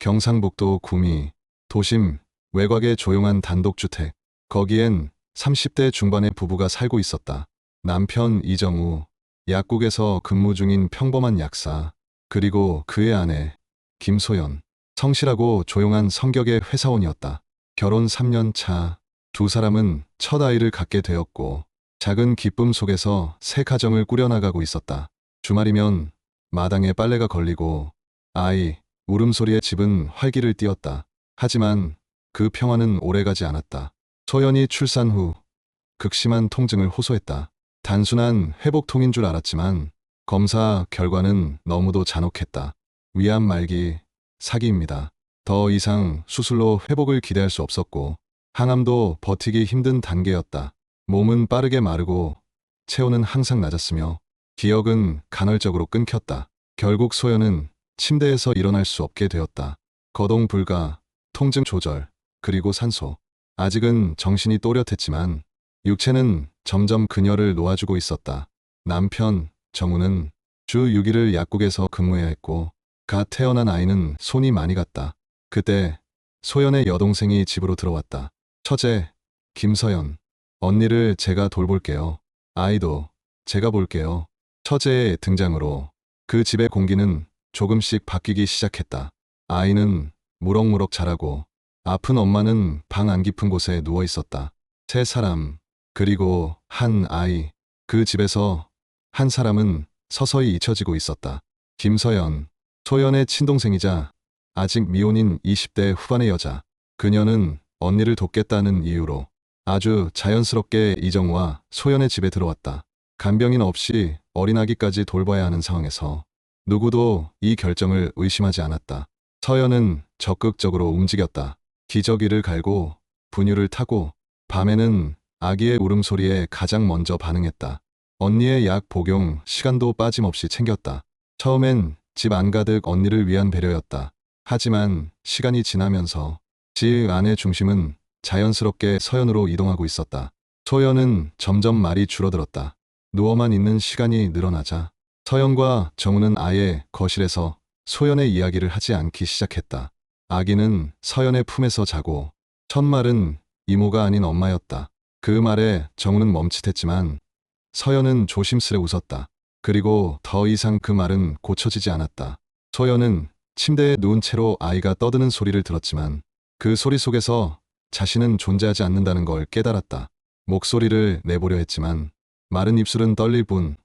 경상북도 구미, 도심, 외곽의 조용한 단독주택. 거기엔 30대 중반의 부부가 살고 있었다. 남편 이정우, 약국에서 근무 중인 평범한 약사, 그리고 그의 아내, 김소연. 성실하고 조용한 성격의 회사원이었다. 결혼 3년 차, 두 사람은 첫 아이를 갖게 되었고, 작은 기쁨 속에서 새 가정을 꾸려나가고 있었다. 주말이면 마당에 빨래가 걸리고, 아이, 울음소리에 집은 활기를 띠었다. 하지만 그 평화는 오래가지 않았다. 소연이 출산 후 극심한 통증을 호소했다. 단순한 회복통인 줄 알았지만 검사 결과는 너무도 잔혹했다. 위암 말기, 사기입니다. 더 이상 수술로 회복을 기대할 수 없었고 항암도 버티기 힘든 단계였다. 몸은 빠르게 마르고 체온은 항상 낮았으며 기억은 간헐적으로 끊겼다. 결국 소연은 침대에서 일어날 수 없게 되었다. 거동 불가, 통증 조절, 그리고 산소. 아직은 정신이 또렷했지만 육체는 점점 그녀를 놓아주고 있었다. 남편, 정우는 주 6일을 약국에서 근무해야 했고 갓 태어난 아이는 손이 많이 갔다. 그때 소연의 여동생이 집으로 들어왔다. 처제, 김서연, 언니를 제가 돌볼게요. 아이도 제가 볼게요. 처제의 등장으로 그 집의 공기는 조금씩 바뀌기 시작했다. 아이는 무럭무럭 자라고 아픈 엄마는 방 안 깊은 곳에 누워 있었다. 세 사람, 그리고 한 아이. 그 집에서 한 사람은 서서히 잊혀지고 있었다. 김서연, 소연의 친동생이자 아직 미혼인 20대 후반의 여자. 그녀는 언니를 돕겠다는 이유로 아주 자연스럽게 이정우와 소연의 집에 들어왔다. 간병인 없이 어린아기까지 돌봐야 하는 상황에서 누구도 이 결정을 의심하지 않았다. 서연은 적극적으로 움직였다. 기저귀를 갈고 분유를 타고 밤에는 아기의 울음소리에 가장 먼저 반응했다. 언니의 약 복용 시간도 빠짐없이 챙겼다. 처음엔 집 안가득 언니를 위한 배려였다. 하지만 시간이 지나면서 집 안의 중심은 자연스럽게 서연으로 이동하고 있었다. 소연은 점점 말이 줄어들었다. 누워만 있는 시간이 늘어나자 서연과 정우는 아예 거실에서 소연의 이야기를 하지 않기 시작했다. 아기는 서연의 품에서 자고 첫 말은 이모가 아닌 엄마였다. 그 말에 정우는 멈칫했지만 서연은 조심스레 웃었다. 그리고 더 이상 그 말은 고쳐지지 않았다. 소연은 침대에 누운 채로 아이가 떠드는 소리를 들었지만 그 소리 속에서 자신은 존재하지 않는다는 걸 깨달았다. 목소리를 내보려 했지만 마른 입술은 떨릴 뿐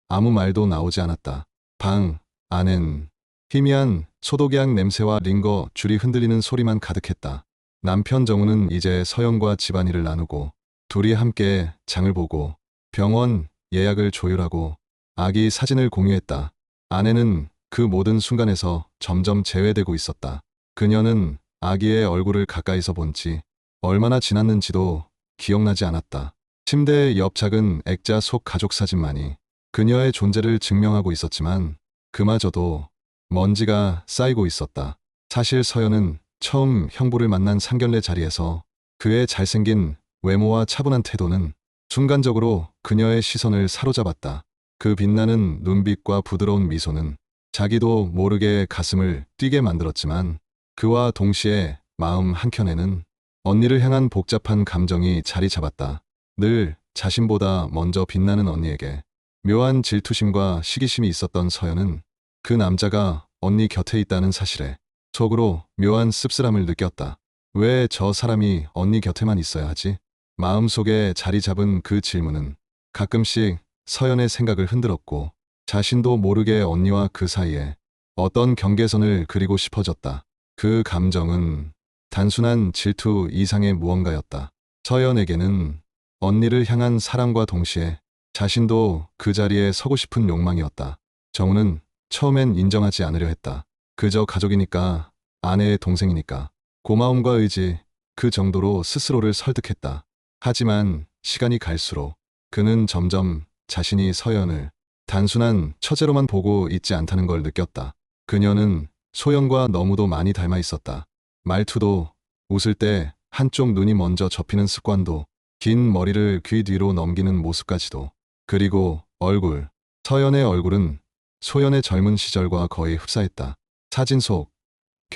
아무 말도 나오지 않았다. 방 안엔 희미한 소독약 냄새와 링거 줄이 흔들리는 소리만 가득했다. 남편 정우는 이제 서연과 집안일을 나누고 둘이 함께 장을 보고 병원 예약을 조율하고 아기 사진을 공유했다. 아내는 그 모든 순간에서 점점 제외되고 있었다. 그녀는 아기의 얼굴을 가까이서 본 지 얼마나 지났는지도 기억나지 않았다. 침대 옆 작은 액자 속 가족 사진만이 그녀의 존재를 증명하고 있었지만 그마저도 먼지가 쌓이고 있었다. 사실 서연은 처음 형부를 만난 상견례 자리에서 그의 잘생긴 외모와 차분한 태도는 순간적으로 그녀의 시선을 사로잡았다. 그 빛나는 눈빛과 부드러운 미소는 자기도 모르게 가슴을 뛰게 만들었지만 그와 동시에 마음 한켠에는 언니를 향한 복잡한 감정이 자리 잡았다. 늘 자신보다 먼저 빛나는 언니에게 묘한 질투심과 시기심이 있었던 서연은 그 남자가 언니 곁에 있다는 사실에 속으로 묘한 씁쓸함을 느꼈다. 왜 저 사람이 언니 곁에만 있어야 하지? 마음속에 자리 잡은 그 질문은 가끔씩 서연의 생각을 흔들었고 자신도 모르게 언니와 그 사이에 어떤 경계선을 그리고 싶어졌다. 그 감정은 단순한 질투 이상의 무언가였다. 서연에게는 언니를 향한 사랑과 동시에 자신도 그 자리에 서고 싶은 욕망이었다. 정우는 처음엔 인정하지 않으려 했다. 그저 가족이니까, 아내의 동생이니까, 고마움과 의지, 그 정도로 스스로를 설득했다. 하지만 시간이 갈수록 그는 점점 자신이 서연을 단순한 처제로만 보고 있지 않다는 걸 느꼈다. 그녀는 소연과 너무도 많이 닮아 있었다. 말투도, 웃을 때 한쪽 눈이 먼저 접히는 습관도, 긴 머리를 귀 뒤로 넘기는 모습까지도. 그리고 얼굴. 서연의 얼굴은 소연의 젊은 시절과 거의 흡사했다. 사진 속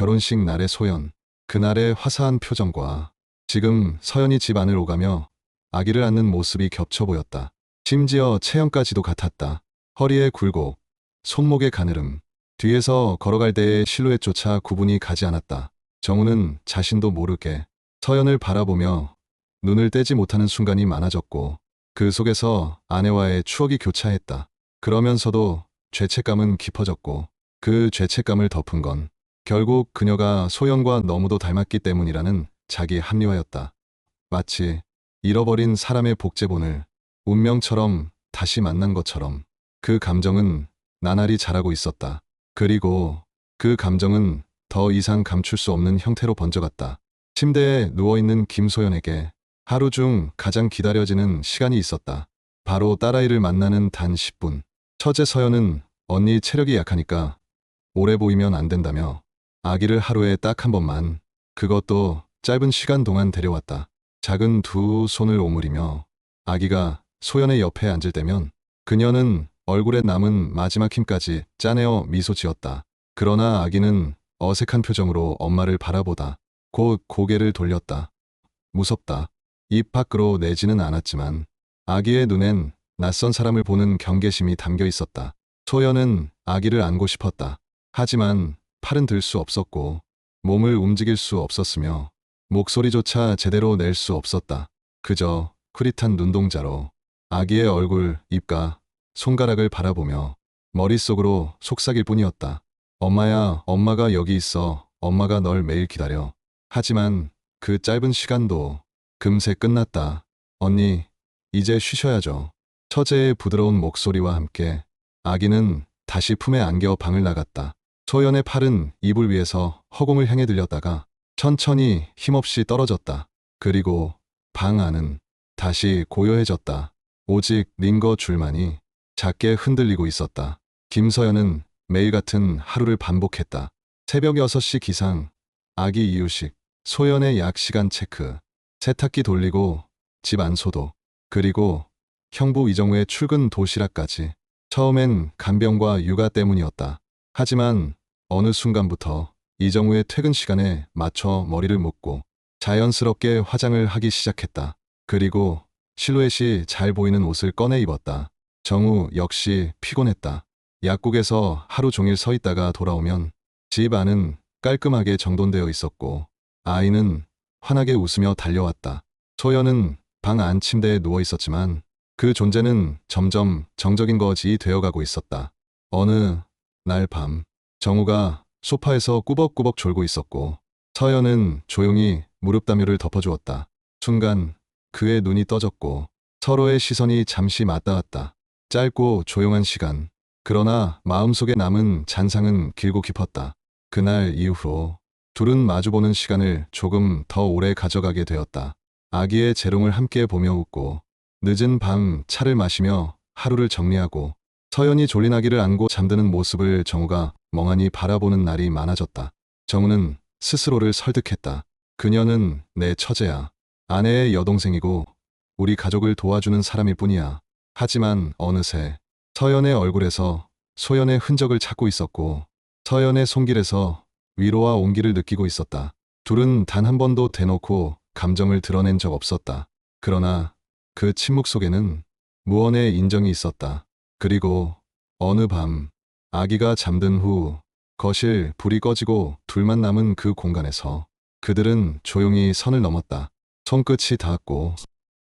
결혼식 날의 소연, 그날의 화사한 표정과 지금 서연이 집 안을 오가며 아기를 안는 모습이 겹쳐 보였다. 심지어 체형까지도 같았다. 허리에 굴곡, 손목에 가느름, 뒤에서 걸어갈 때의 실루엣조차 구분이 가지 않았다. 정우는 자신도 모르게 서연을 바라보며 눈을 떼지 못하는 순간이 많아졌고 그 속에서 아내와의 추억이 교차했다. 그러면서도 죄책감은 깊어졌고 그 죄책감을 덮은 건 결국 그녀가 소연과 너무도 닮았기 때문이라는 자기 합리화였다. 마치 잃어버린 사람의 복제본을 운명처럼 다시 만난 것처럼 그 감정은 나날이 자라고 있었다. 그리고 그 감정은 더 이상 감출 수 없는 형태로 번져갔다. 침대에 누워있는 김소연에게 하루 중 가장 기다려지는 시간이 있었다. 바로 딸아이를 만나는 단 10분. 처제 서연은 언니 체력이 약하니까 오래 보이면 안 된다며 아기를 하루에 딱 한 번만, 그것도 짧은 시간 동안 데려왔다. 작은 두 손을 오므리며 아기가 소연의 옆에 앉을 때면 그녀는 얼굴에 남은 마지막 힘까지 짜내어 미소 지었다. 그러나 아기는 어색한 표정으로 엄마를 바라보다 곧 고개를 돌렸다. 무섭다. 입 밖으로 내지는 않았지만 아기의 눈엔 낯선 사람을 보는 경계심이 담겨 있었다. 소연은 아기를 안고 싶었다. 하지만 팔은 들 수 없었고 몸을 움직일 수 없었으며 목소리조차 제대로 낼 수 없었다. 그저 흐릿한 눈동자로 아기의 얼굴, 입과 손가락을 바라보며 머릿속으로 속삭일 뿐이었다. 엄마야, 엄마가 여기 있어. 엄마가 널 매일 기다려. 하지만 그 짧은 시간도 금세 끝났다. 언니, 이제 쉬셔야죠. 처제의 부드러운 목소리와 함께 아기는 다시 품에 안겨 방을 나갔다. 소연의 팔은 이불 위에서 허공을 향해 들렸다가 천천히 힘없이 떨어졌다. 그리고 방 안은 다시 고요해졌다. 오직 링거 줄만이 작게 흔들리고 있었다. 김서연은 매일 같은 하루를 반복했다. 새벽 6시 기상, 아기 이유식, 소연의 약 시간 체크, 세탁기 돌리고 집 안 소독, 그리고 형부 이정우의 출근 도시락까지. 처음엔 간병과 육아 때문이었다. 하지만 어느 순간부터 이정우의 퇴근 시간에 맞춰 머리를 묶고 자연스럽게 화장을 하기 시작했다. 그리고 실루엣이 잘 보이는 옷을 꺼내 입었다. 정우 역시 피곤했다. 약국에서 하루 종일 서 있다가 돌아오면 집 안은 깔끔하게 정돈되어 있었고 아이는 환하게 웃으며 달려왔다. 소연은 방 안 침대에 누워 있었지만 그 존재는 점점 정적인 것이 되어가고 있었다. 어느 날 밤, 정우가 소파에서 꾸벅꾸벅 졸고 있었고 서연은 조용히 무릎 담요를 덮어주었다. 순간 그의 눈이 떠졌고 서로의 시선이 잠시 맞닿았다. 짧고 조용한 시간. 그러나 마음속에 남은 잔상은 길고 깊었다. 그날 이후로 둘은 마주보는 시간을 조금 더 오래 가져가게 되었다. 아기의 재롱을 함께 보며 웃고 늦은 밤 차를 마시며 하루를 정리하고 서연이 졸린 아기를 안고 잠드는 모습을 정우가 멍하니 바라보는 날이 많아졌다. 정우는 스스로를 설득했다. 그녀는 내 처제야. 아내의 여동생이고 우리 가족을 도와주는 사람일 뿐이야. 하지만 어느새 서연의 얼굴에서 소연의 흔적을 찾고 있었고 서연의 손길에서 위로와 온기를 느끼고 있었다. 둘은 단 한 번도 대놓고 감정을 드러낸 적 없었다. 그러나 그 침묵 속에는 무언의 인정이 있었다. 그리고 어느 밤 아기가 잠든 후 거실 불이 꺼지고 둘만 남은 그 공간에서 그들은 조용히 선을 넘었다. 손끝이 닿았고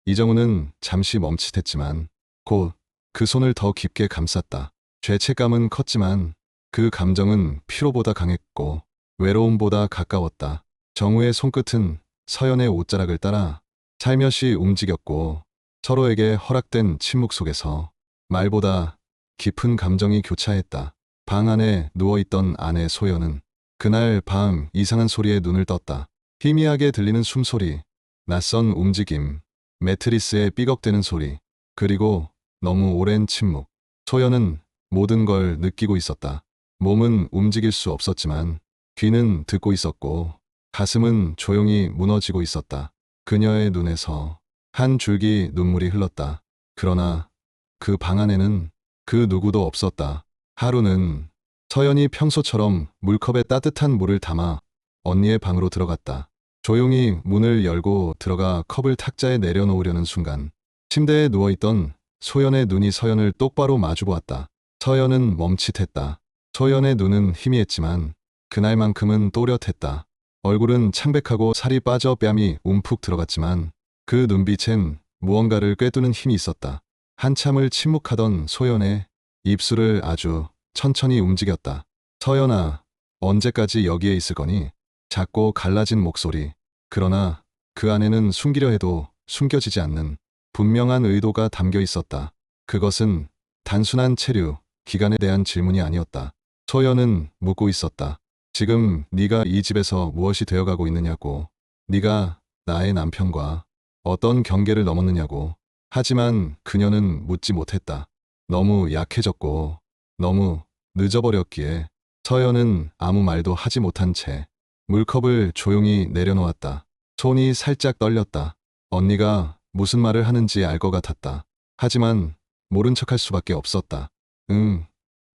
이정우는 잠시 멈칫했지만 곧 그 손을 더 깊게 감쌌다. 죄책감은 컸지만 그 감정은 피로보다 강했고 외로움보다 가까웠다. 정우의 손끝은 서연의 옷자락을 따라 살며시 움직였고 서로에게 허락된 침묵 속에서 말보다 깊은 감정이 교차했다. 방 안에 누워있던 아내 소연은 그날 밤 이상한 소리에 눈을 떴다. 희미하게 들리는 숨소리, 낯선 움직임, 매트리스의 삐걱대는 소리, 그리고 너무 오랜 침묵. 소연은 모든 걸 느끼고 있었다. 몸은 움직일 수 없었지만 귀는 듣고 있었고 가슴은 조용히 무너지고 있었다. 그녀의 눈에서 한 줄기 눈물이 흘렀다. 그러나 그 방 안에는 그 누구도 없었다. 하루는 서연이 평소처럼 물컵에 따뜻한 물을 담아 언니의 방으로 들어갔다. 조용히 문을 열고 들어가 컵을 탁자에 내려놓으려는 순간 침대에 누워있던 소연의 눈이 서연을 똑바로 마주보았다. 서연은 멈칫했다. 소연의 눈은 희미했지만 그날만큼은 또렷했다. 얼굴은 창백하고 살이 빠져 뺨이 움푹 들어갔지만 그 눈빛엔 무언가를 꿰두는 힘이 있었다. 한참을 침묵하던 소연의 입술을 아주 천천히 움직였다. 서연아, 언제까지 여기에 있을 거니? 작고 갈라진 목소리. 그러나 그 안에는 숨기려 해도 숨겨지지 않는 분명한 의도가 담겨 있었다. 그것은 단순한 체류, 기간에 대한 질문이 아니었다. 소연은 묻고 있었다. 지금 네가 이 집에서 무엇이 되어가고 있느냐고. 네가 나의 남편과 어떤 경계를 넘었느냐고. 하지만 그녀는 묻지 못했다. 너무 약해졌고 너무 늦어버렸기에. 서연은 아무 말도 하지 못한 채 물컵을 조용히 내려놓았다. 손이 살짝 떨렸다. 언니가 무슨 말을 하는지 알 것 같았다. 하지만 모른 척할 수밖에 없었다. 응,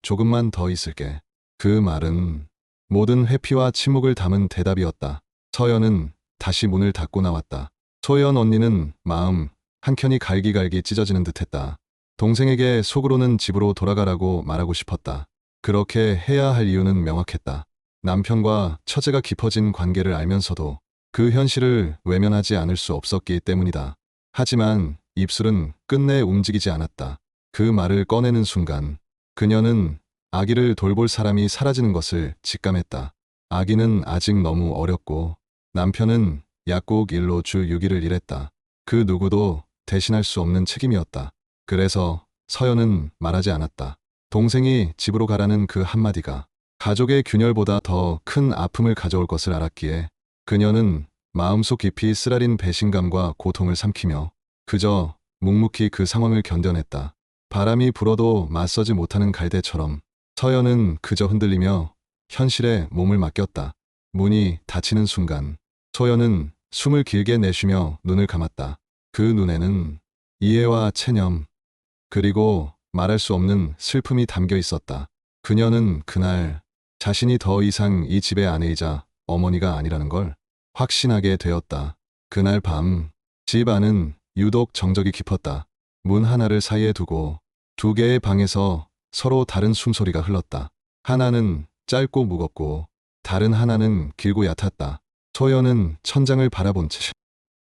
조금만 더 있을게. 그 말은 모든 회피와 침묵을 담은 대답이었다. 서연은 다시 문을 닫고 나왔다. 소연 언니는 마음 한켠이 갈기갈기 찢어지는 듯했다. 동생에게 속으로는 집으로 돌아가라고 말하고 싶었다. 그렇게 해야 할 이유는 명확했다. 남편과 처제가 깊어진 관계를 알면서도 그 현실을 외면하지 않을 수 없었기 때문이다. 하지만 입술은 끝내 움직이지 않았다. 그 말을 꺼내는 순간 그녀는 아기를 돌볼 사람이 사라지는 것을 직감했다. 아기는 아직 너무 어렸고 남편은 약국 일로 주 6일을 일했다. 그 누구도 대신할 수 없는 책임이었다. 그래서 서연은 말하지 않았다. 동생이 집으로 가라는 그 한마디가 가족의 균열보다 더 큰 아픔을 가져올 것을 알았기에 그녀는 마음속 깊이 쓰라린 배신감과 고통을 삼키며 그저 묵묵히 그 상황을 견뎌냈다. 바람이 불어도 맞서지 못하는 갈대처럼 서연은 그저 흔들리며 현실에 몸을 맡겼다. 문이 닫히는 순간 소연은 숨을 길게 내쉬며 눈을 감았다. 그 눈에는 이해와 체념 그리고 말할 수 없는 슬픔이 담겨 있었다. 그녀는 그날 자신이 더 이상 이 집의 아내이자 어머니가 아니라는 걸 확신하게 되었다. 그날 밤 집 안은 유독 정적이 깊었다. 문 하나를 사이에 두고 두 개의 방에서 서로 다른 숨소리가 흘렀다. 하나는 짧고 무겁고 다른 하나는 길고 얕았다. 소연은 천장을 바라본 채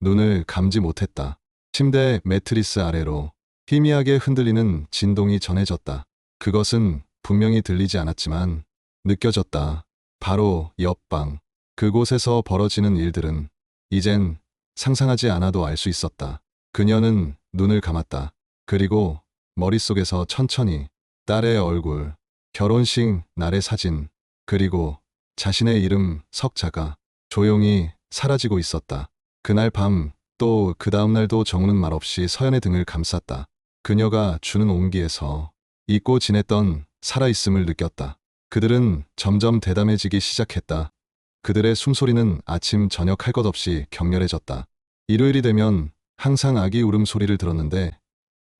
눈을 감지 못했다. 침대 매트리스 아래로 희미하게 흔들리는 진동이 전해졌다. 그것은 분명히 들리지 않았지만 느껴졌다. 바로 옆방. 그곳에서 벌어지는 일들은 이젠 상상하지 않아도 알 수 있었다. 그녀는 눈을 감았다. 그리고 머릿속에서 천천히 딸의 얼굴, 결혼식 날의 사진, 그리고 자신의 이름 석자가 조용히 사라지고 있었다. 그날 밤 또 그 다음 날도 정우는 말없이 서연의 등을 감쌌다. 그녀가 주는 온기에서 잊고 지냈던 살아있음을 느꼈다. 그들은 점점 대담해지기 시작했다. 그들의 숨소리는 아침 저녁 할 것 없이 격렬해졌다. 일요일이 되면 항상 아기 울음소리를 들었는데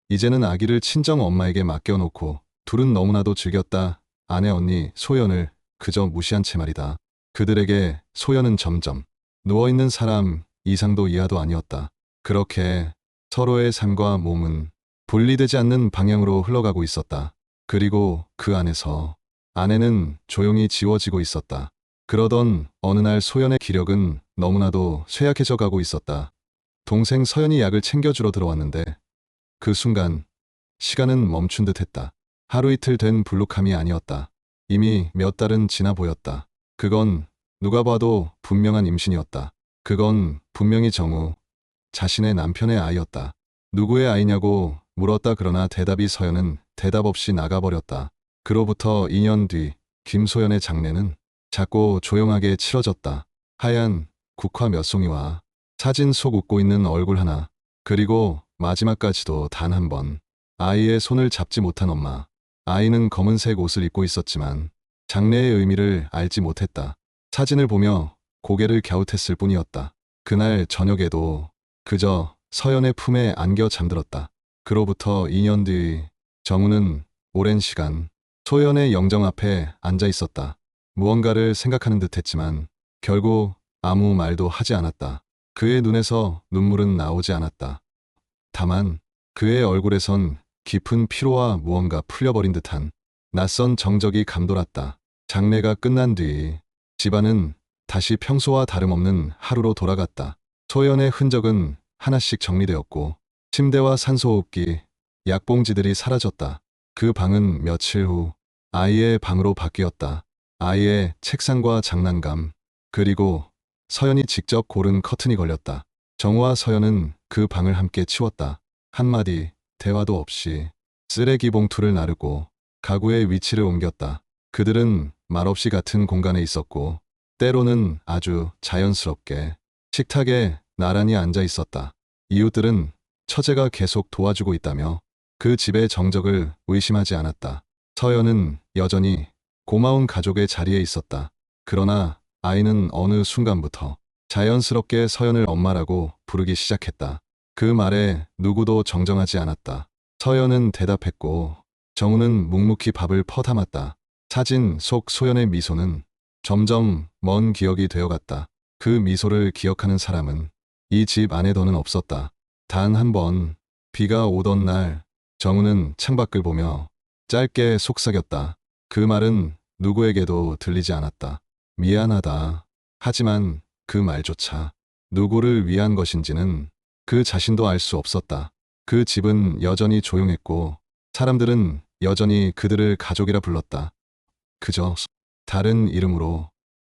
이제는 아기를 친정 엄마에게 맡겨놓고 둘은 너무나도 즐겼다. 아내 언니 소연을 그저 무시한 채 말이다. 그들에게 소연은 점점 누워있는 사람 이상도 이하도 아니었다. 그렇게 서로의 삶과 몸은 분리되지 않는 방향으로 흘러가고 있었다. 그리고 그 안에서 아내는 조용히 지워지고 있었다. 그러던 어느 날 소연의 기력은 너무나도 쇠약해져 가고 있었다. 동생 서연이 약을 챙겨주러 들어왔는데 그 순간 시간은 멈춘 듯했다. 하루 이틀 된 불룩함이 아니었다. 이미 몇 달은 지나 보였다. 그건 누가 봐도 분명한 임신이었다. 그건 분명히 정우, 자신의 남편의 아이였다. 누구의 아이냐고 물었다. 그러나 대답이 서연은 대답 없이 나가버렸다. 그로부터 2년 뒤 김소연의 장례는 작고 조용하게 치러졌다. 하얀 국화 몇 송이와 사진 속 웃고 있는 얼굴 하나, 그리고 마지막까지도 단 한 번 아이의 손을 잡지 못한 엄마. 아이는 검은색 옷을 입고 있었지만 장례의 의미를 알지 못했다. 사진을 보며 고개를 갸웃했을 뿐이었다. 그날 저녁에도 그저 서연의 품에 안겨 잠들었다. 그로부터 2년 뒤 정우는 오랜 시간 소연의 영정 앞에 앉아 있었다. 무언가를 생각하는 듯했지만 결국 아무 말도 하지 않았다. 그의 눈에서 눈물은 나오지 않았다. 다만 그의 얼굴에선 깊은 피로와 무언가 풀려버린 듯한 낯선 정적이 감돌았다. 장례가 끝난 뒤 집안은 다시 평소와 다름없는 하루로 돌아갔다. 소연의 흔적은 하나씩 정리되었고 침대와 산소호흡기, 약봉지들이 사라졌다. 그 방은 며칠 후 아이의 방으로 바뀌었다. 아이의 책상과 장난감, 그리고 서연이 직접 고른 커튼이 걸렸다. 정우와 서연은 그 방을 함께 치웠다. 한마디 대화도 없이 쓰레기 봉투를 나르고 가구의 위치를 옮겼다. 그들은 말없이 같은 공간에 있었고 때로는 아주 자연스럽게 식탁에 나란히 앉아 있었다. 이웃들은 처제가 계속 도와주고 있다며 그 집의 정적을 의심하지 않았다. 서연은 여전히 고마운 가족의 자리에 있었다. 그러나 아이는 어느 순간부터 자연스럽게 서연을 엄마라고 부르기 시작했다. 그 말에 누구도 정정하지 않았다. 서연은 대답했고 정우는 묵묵히 밥을 퍼담았다. 사진 속 소연의 미소는 점점 먼 기억이 되어갔다. 그 미소를 기억하는 사람은 이 집 안에 더는 없었다. 단 한 번 비가 오던 날 정우는 창밖을 보며 짧게 속삭였다. 그 말은 누구에게도 들리지 않았다. 미안하다. 하지만 그 말조차 누구를 위한 것인지는 그 자신도 알 수 없었다. 그 집은 여전히 조용했고 사람들은 여전히 그들을 가족이라 불렀다. 그저 다른 이름으로